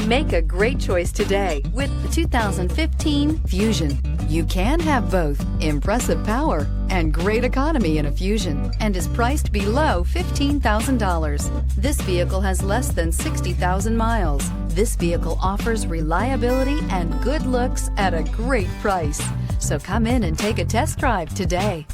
Make a great choice today with the 2015 Fusion. You can have both impressive power and great economy in a Fusion, and is priced below $15,000. This vehicle has less than 60,000 miles. This vehicle offers reliability and good looks at a great price. So come in and take a test drive today.